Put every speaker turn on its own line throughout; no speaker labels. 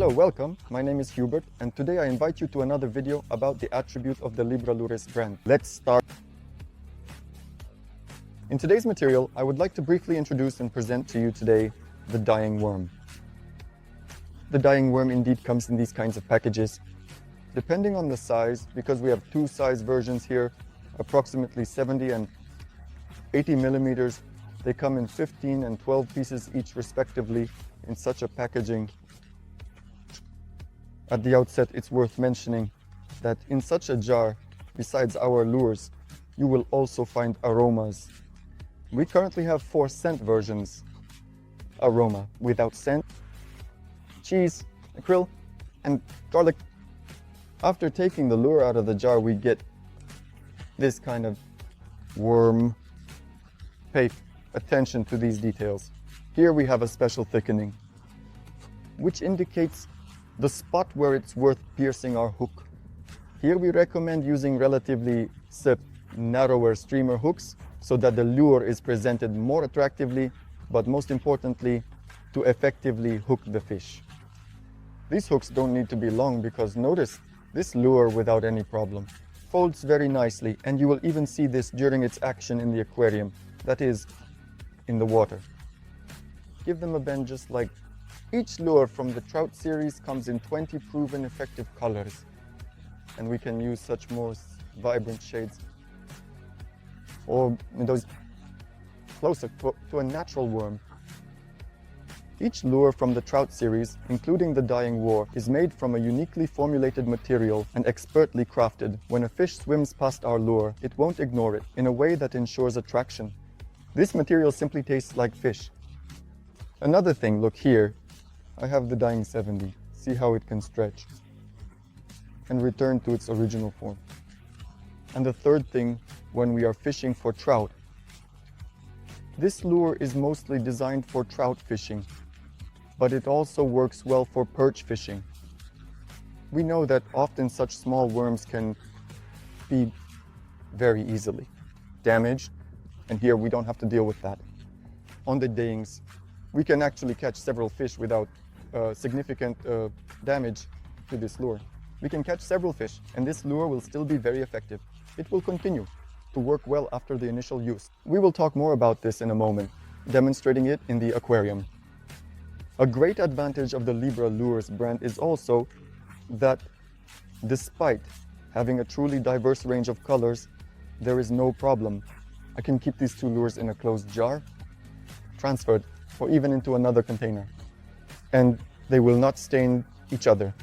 Hello, welcome. My name is Hubert, and today I invite you to another video about the attribute of the Libra Lures brand. Let's start. In today's material, I would like to briefly introduce and present to you today the dying worm. The dying worm indeed comes in these kinds of packages. Depending on the size, because we have two size versions here, approximately 70 and 80 millimeters, they come in 15 and 12 pieces each respectively in such a packaging. At the outset, it's worth mentioning that in such a jar, besides our lures, you will also find aromas. We currently have 4 scent versions. Aroma without scent, cheese, krill, and garlic. After taking the lure out of the jar, we get this kind of worm. Pay attention to these details. Here we have a special thickening, which indicates the spot where it's worth piercing our hook. Here we recommend using relatively narrower streamer hooks so that the lure is presented more attractively, but most importantly, to effectively hook the fish. These hooks don't need to be long because notice this lure without any problem folds very nicely, and you will even see this during its action in the aquarium, that is, in the water. Give them a bend just like. Each lure from the trout series comes in 20 proven effective colors, and we can use such more vibrant shades or those closer to a natural worm. Each lure from the trout series, including the dying worm, is made from a uniquely formulated material and expertly crafted. When a fish swims past our lure, it won't ignore it in a way that ensures attraction. This material simply tastes like fish. Another thing, look here. I have the dying 70. See how it can stretch and return to its original form. And the third thing, when we are fishing for trout, this lure is mostly designed for trout fishing, but it also works well for perch fishing. We know that often such small worms can be very easily damaged, and here we don't have to deal with that. On the dayings, we can actually catch several fish without significant damage to this lure. We can catch several fish, and this lure will still be very effective. It will continue to work well after the initial use. We will talk more about this in a moment, demonstrating it in the aquarium. A great advantage of the Libra Lures brand is also that despite having a truly diverse range of colors, there is no problem. I can keep these two lures in a closed jar, transferred, or even into another container, and they will not stain each other.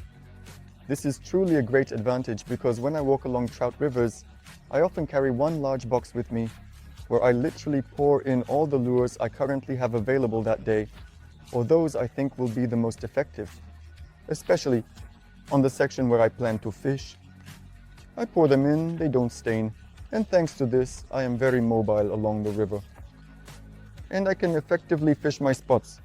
This is truly a great advantage because when I walk along trout rivers, I often carry one large box with me where I literally pour in all the lures I currently have available that day, or those I think will be the most effective, especially on the section where I plan to fish. I pour them in, they don't stain, and thanks to this, I am very mobile along the river. And I can effectively fish my spots.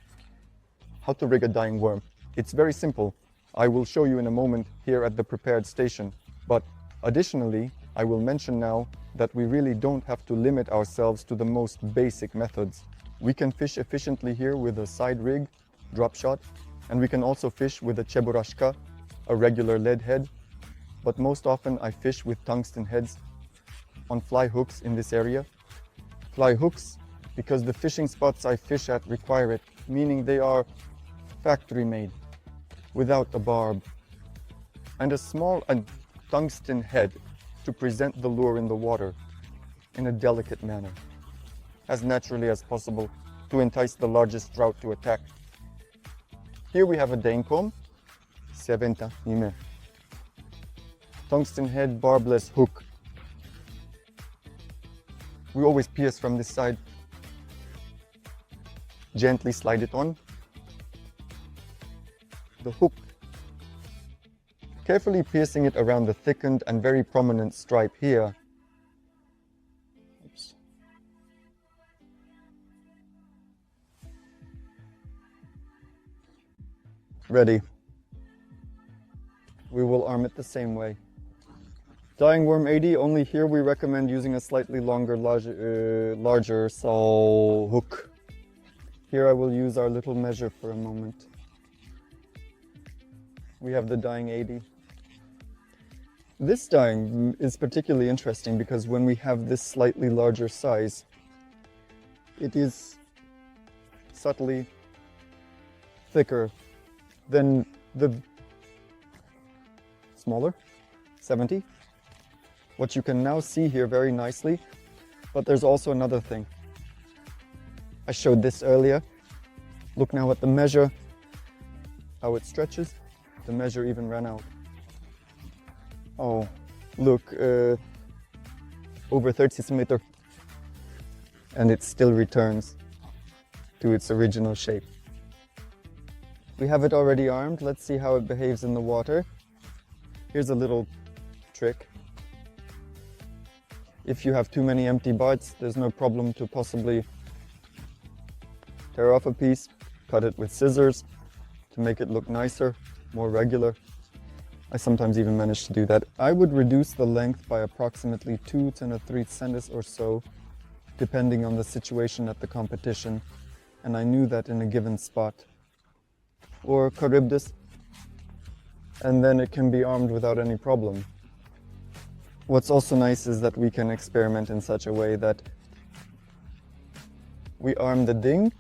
How to rig a dying worm. It's very simple. I will show you in a moment here at the prepared station. But additionally, I will mention now that we really don't have to limit ourselves to the most basic methods. We can fish efficiently here with a side rig, drop shot, and we can also fish with a cheburashka, a regular lead head. But most often I fish with tungsten heads on fly hooks in this area. Fly hooks because the fishing spots I fish at require it, meaning they are factory made, without a barb, and a small tungsten head to present the lure in the water in a delicate manner, as naturally as possible to entice the largest trout to attack. Here we have a Daincomb, 70 mm, tungsten head barbless hook. We always pierce from this side, gently slide it on. The hook, carefully piercing it around the thickened and very prominent stripe here. Oops. Ready. We will arm it the same way. Dying worm 80, only here we recommend using a slightly longer, larger saw hook. Here I will use our little measure for a moment. we have the dying 80. This dyeing is particularly interesting because when we have this slightly larger size, it is subtly thicker than the smaller 70. What you can now see here very nicely, but there's also another thing. I showed this earlier. Look now at the measure, how it stretches. The measure even ran out. Oh, look, over 30 centimeters. And it still returns to its original shape. We have it already armed. Let's see how it behaves in the water. Here's a little trick. If you have too many empty bites, there's no problem to possibly tear off a piece, cut it with scissors to make it look nicer, more regular. I sometimes even manage to do that. I would reduce the length by approximately 2 10⁻³ centimeters or so, depending on the situation at the competition, and I knew that in a given spot. Or Charybdis, and then it can be armed without any problem. What's also nice is that we can experiment in such a way that we arm the ding,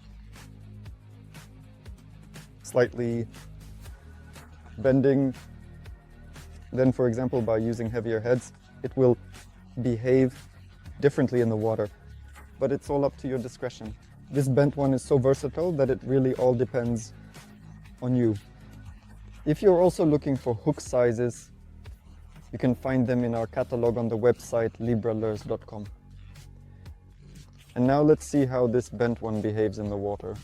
slightly bending. Then, for example, by using heavier heads, it will behave differently in the water. But it's all up to your discretion. This bent one is so versatile that it really all depends on you. If you're also looking for hook sizes, you can find them in our catalog on the website libralures.com. And now let's see how this bent one behaves in the water.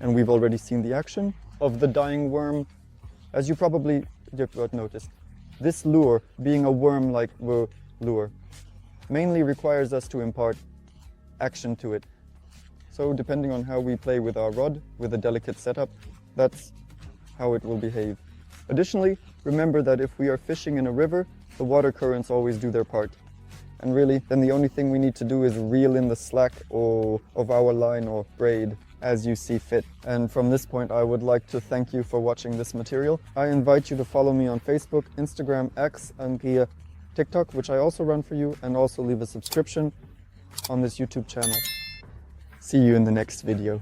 And we've already seen the action of the dying worm. As you probably noticed, this lure, being a worm-like lure, mainly requires us to impart action to it. So depending on how we play with our rod, with a delicate setup, that's how it will behave. Additionally, remember that if we are fishing in a river, the water currents always do their part. And really, then the only thing we need to do is reel in the slack of our line or braid as you see fit. And from this point, I would like to thank you for watching this material. I invite you to follow me on Facebook, Instagram, X, and TikTok, which I also run for you, and also leave a subscription on this YouTube channel. See you in the next video.